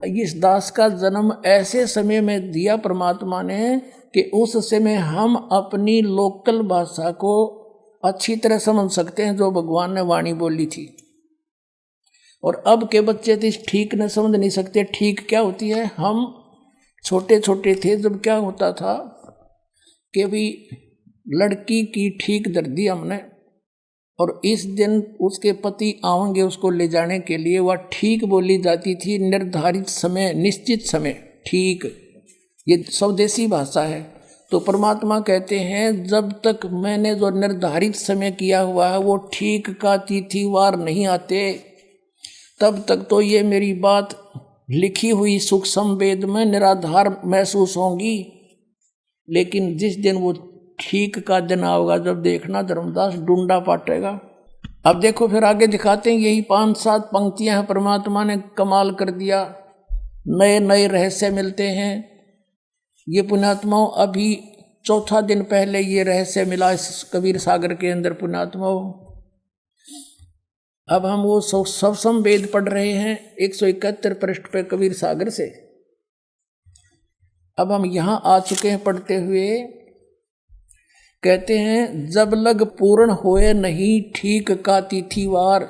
इस दास का जन्म ऐसे समय में दिया परमात्मा ने कि उस समय हम अपनी लोकल भाषा को अच्छी तरह समझ सकते हैं जो भगवान ने वाणी बोली थी। और अब के बच्चे तो इस ठीक न समझ नहीं सकते। ठीक क्या होती है? हम छोटे छोटे थे जब क्या होता था कि भी लड़की की ठीक दर दी हमने, और इस दिन उसके पति आएंगे उसको ले जाने के लिए, वह ठीक बोली जाती थी, निर्धारित समय, निश्चित समय, ठीक। ये स्वदेशी भाषा है। तो परमात्मा कहते हैं जब तक मैंने जो निर्धारित समय किया हुआ है वो ठीक का तिथिवार नहीं आते, तब तक तो ये मेरी बात लिखी हुई सुख संवेद में निराधार महसूस होंगी। लेकिन जिस दिन वो ठीक का दिन आएगा, जब देखना धर्मदास डूंडा पाटेगा। अब देखो फिर आगे दिखाते हैं, यही 5-7 पंक्तियां हैं, परमात्मा ने कमाल कर दिया, नए नए रहस्य मिलते हैं। ये पुण्यात्माओं अभी 4था दिन पहले ये रहस्य मिला इस कबीर सागर के अंदर पुण्यात्माओं। अब हम वो सब संवेद पढ़ रहे हैं 171 पृष्ठ पे कबीर सागर से। अब हम यहां आ चुके हैं पढ़ते हुए। कहते हैं जब लग पूर्ण होए नहीं ठीक का तिथिवार,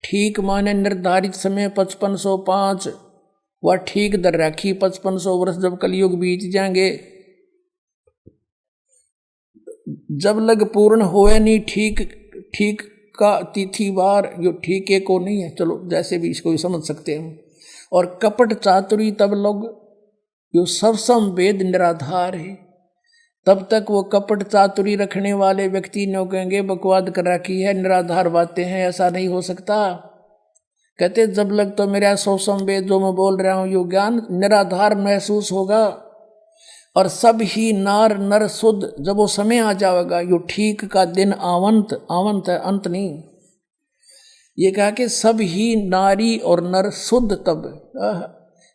ठीक माने निर्धारित समय 5505, वह ठीक दर राखी 5500 वर्ष जब कलयुग बीत जाएंगे। जब लग पूर्ण होए नहीं ठीक का तिथिवार, जो ठीक है को नहीं है, चलो जैसे भी इसको भी समझ सकते हैं हम। और कपट चातुरी तब लोग, जो सब संवेद निराधार है, तब तक वो कपट चातुरी रखने वाले व्यक्ति ने कहेंगे बकवाद कर रखी है, निराधार बातें हैं, ऐसा नहीं हो सकता। कहते जब लग तो मेरा सौ संवेद जो मैं बोल रहा हूँ, यो ज्ञान निराधार महसूस होगा। और सब ही नार नर शुद्ध, जब वो समय आ जाएगा, यो ठीक का दिन आवंत, आवंत है अंत नहीं, ये कहा कि सब ही नारी और नर शुद्ध तब,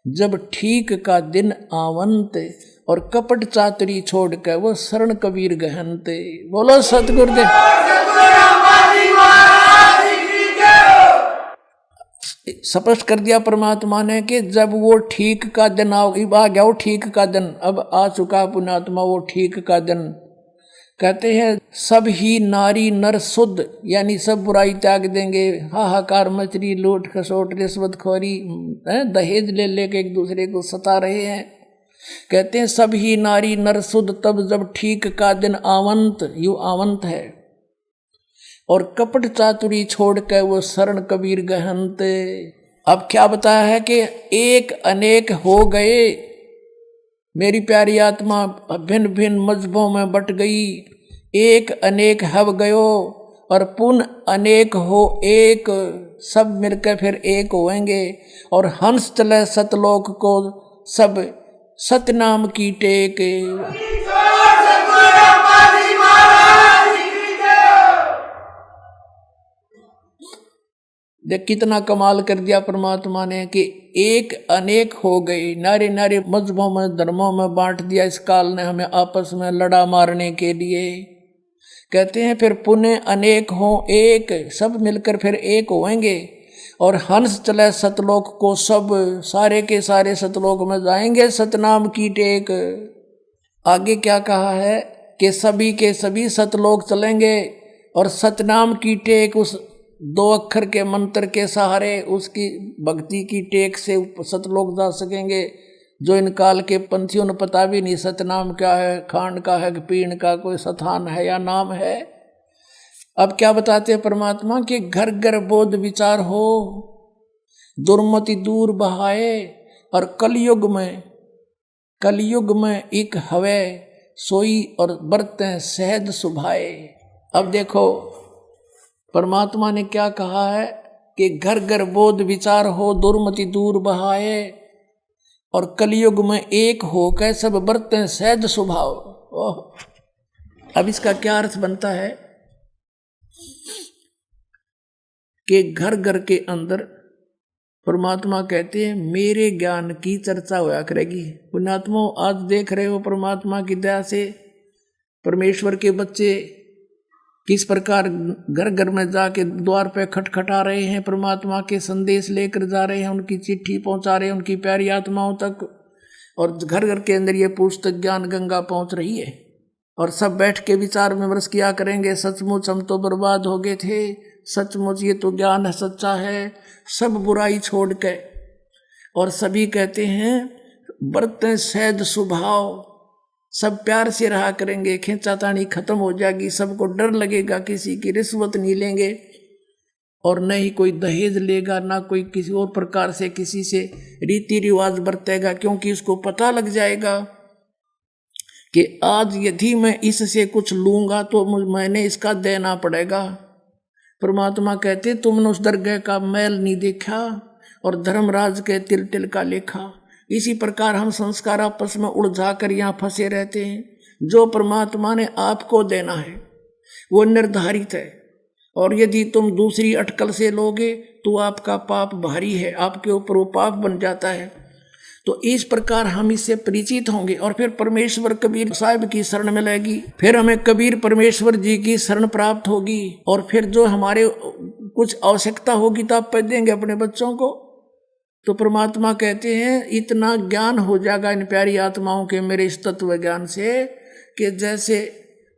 जब ठीक का दिन आवंत, और कपट चातुरी छोड़ कर वो शरण कबीर गहनते। बोलो सतगुरुदेव। स्पष्ट कर दिया परमात्मा ने कि जब वो ठीक का दिन आ गया, वो ठीक का दिन अब आ चुका पुण्यात्मा, वो ठीक का दिन। कहते हैं सब ही नारी नर शुद्ध, यानी सब बुराई त्याग देंगे, हाहाकार मचरी, लूट खसोट रिश्वतखोरी, दहेज ले लेके एक दूसरे को सता रहे हैं। कहते हैं सब ही नारी नर शुद्ध तब जब ठीक का दिन आवंत, यू आवंत है। और कपट चातुरी छोड़ कर वो शरण कबीर गहनते। अब क्या बताया है कि एक अनेक हो गए, मेरी प्यारी आत्मा भिन्न भिन्न मजहबों में बट गई, एक अनेक हव गयो, और पुन अनेक हो एक, सब मिलकर फिर एक होएंगे। और हंस चले सतलोक को सब सतनाम की टेक। देख कितना कमाल कर दिया परमात्मा ने कि एक अनेक हो गए, नारे नारे मजहबों में धर्मों में बांट दिया इस काल ने हमें आपस में लड़ा मारने के लिए। कहते हैं फिर पुण्य अनेक हो एक, सब मिलकर फिर एक होएंगे। और हंस चले सतलोक को सब, सारे के सारे सतलोक में जाएंगे सतनाम की टेक। आगे क्या कहा है कि सभी के सभी सतलोक चलेंगे, और सतनाम की टेक उस 2 अक्षर के मंत्र के सहारे, उसकी भक्ति की टेक से सतलोक जा सकेंगे, जो इन काल के पंथियों ने पता भी नहीं सतनाम क्या है, खांड का है कि पीण का, कोई स्थान है या नाम है। अब क्या बताते हैं परमात्मा कि घर घर बोध विचार हो, दुर्मति दूर बहाए, और कलयुग में एक हवे सोई, और बरतें सहज सुभाए। अब देखो परमात्मा ने क्या कहा है कि घर घर बोध विचार हो, दुर्मति दूर बहाए, और कलयुग में एक होकर सब बरतें सहज स्वभाव। ओह, अब इसका क्या अर्थ बनता है कि घर घर के अंदर परमात्मा कहते हैं मेरे ज्ञान की चर्चा होया करेगी। पुण्यात्मा आज देख रहे हो परमात्मा की दया से परमेश्वर के बच्चे किस प्रकार घर घर में जाके द्वार पे खटखटा रहे हैं, परमात्मा के संदेश लेकर जा रहे हैं, उनकी चिट्ठी पहुंचा रहे हैं उनकी प्यारी आत्माओं तक। और घर घर के अंदर ये पुस्तक ज्ञान गंगा पहुंच रही है। और सब बैठ के विचार विमर्श किया करेंगे, सचमुच हम तो बर्बाद हो गए थे, सचमुच ये तो ज्ञान है, सच्चा है, सब बुराई छोड़ के। और सभी कहते हैं बरतें सहज स्वभाव, सब प्यार से रहा करेंगे, खींचातानी खत्म हो जाएगी, सबको डर लगेगा, किसी की रिश्वत नहीं लेंगे और न ही कोई दहेज लेगा, ना कोई किसी और प्रकार से किसी से रीति रिवाज बरतेगा, क्योंकि उसको पता लग जाएगा कि आज यदि मैं इससे कुछ लूंगा तो मैंने इसका देना पड़ेगा। परमात्मा कहते तुमने उस दरगाह का मैल नहीं देखा और धर्मराज के तिल तिल का लेखा। इसी प्रकार हम संस्कार आपस में उलझा कर यहाँ फंसे रहते हैं। जो परमात्मा ने आपको देना है वो निर्धारित है, और यदि तुम दूसरी अटकल से लोगे तो आपका पाप भारी है, आपके ऊपर वो पाप बन जाता है। तो इस प्रकार हम इससे परिचित होंगे और फिर परमेश्वर कबीर साहब की शरण मिलेगी, फिर हमें कबीर परमेश्वर जी की शरण प्राप्त होगी, और फिर जो हमारे कुछ आवश्यकता होगी तो आप पैदा देंगे अपने बच्चों को। तो परमात्मा कहते हैं इतना ज्ञान हो जाएगा इन प्यारी आत्माओं के मेरे इस तत्व ज्ञान से कि जैसे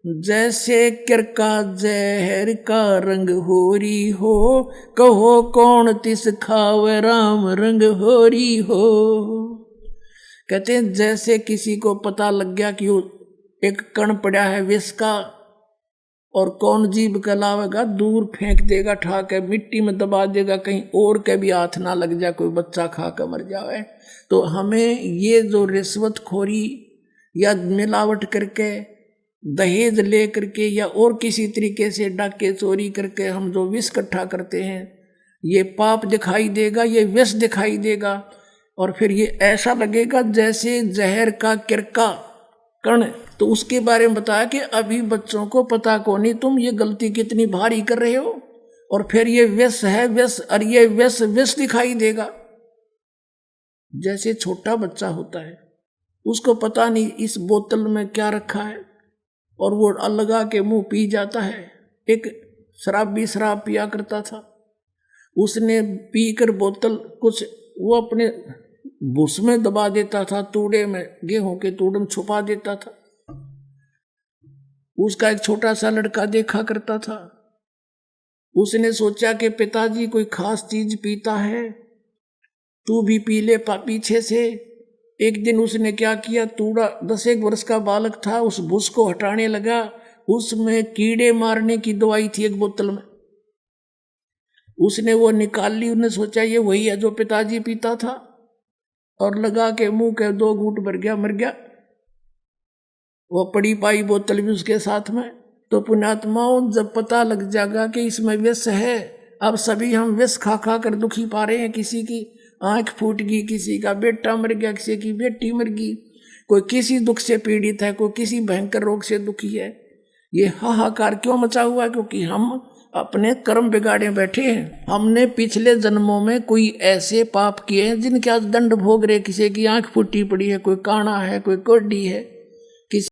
जैसे किरका जहर का रंग होरी हो, कहो कौन तिस खावे राम रंग होरी हो। कहते हैं जैसे किसी को पता लग गया कि एक कण पड़ा है विष का, और कौन जीभ कहलावेगा, दूर फेंक देगा, ठा के मिट्टी में दबा देगा, कहीं और के भी हाथ ना लग जाए, कोई बच्चा खा कर मर जाए। तो हमें ये जो रिश्वतखोरी या मिलावट करके, दहेज ले करके या और किसी तरीके से डाके चोरी करके हम जो विष इकट्ठा करते हैं, ये पाप दिखाई देगा, ये विष दिखाई देगा, और फिर ये ऐसा लगेगा जैसे जहर का किरका कण। तो उसके बारे में बताया कि अभी बच्चों को पता को नहीं तुम ये गलती कितनी भारी कर रहे हो, और फिर ये विष है विष, और ये विष दिखाई देगा। जैसे छोटा बच्चा होता है, उसको पता नहीं इस बोतल में क्या रखा है, और वो लगा के मुंह पी जाता है। एक शराबी शराब पिया करता था, उसने पीकर बोतल कुछ वो अपने भूस में दबा देता था, तूड़े में, गेहूं के तूड़े में छुपा देता था। उसका एक छोटा सा लड़का देखा करता था, उसने सोचा कि पिताजी कोई खास चीज पीता है, तू भी पी ले पीछे से। एक दिन उसने क्या किया, तूड़ा 10 वर्ष का बालक था, उस भूस को हटाने लगा, उसमें कीड़े मारने की दवाई थी एक बोतल में, उसने वो निकाल ली। उसने सोचा ये वही है जो पिताजी पीता था, और लगा के मुंह के 2 घूंट भर गया, मर गया। वो पड़ी पाई बोतल भी उसके साथ में। तो पुण्यात्माओं जब पता लग जाएगा कि इसमें विष है, अब सभी हम विष खा खा कर दुखी पा रहे हैं, किसी की आंख फूट गई, किसी का बेटा मर गया, किसी की बेटी मर गई, कोई किसी दुख से पीड़ित है, कोई किसी भयंकर रोग से दुखी है। ये हाहाकार क्यों मचा हुआ है? क्योंकि हम अपने कर्म बिगाड़े बैठे हैं। हमने पिछले जन्मों में कोई ऐसे पाप किए हैं जिनके आज दंड भोग रहे। किसी की आंख फूटी पड़ी है, कोई काना है, कोई कोढ़ी है,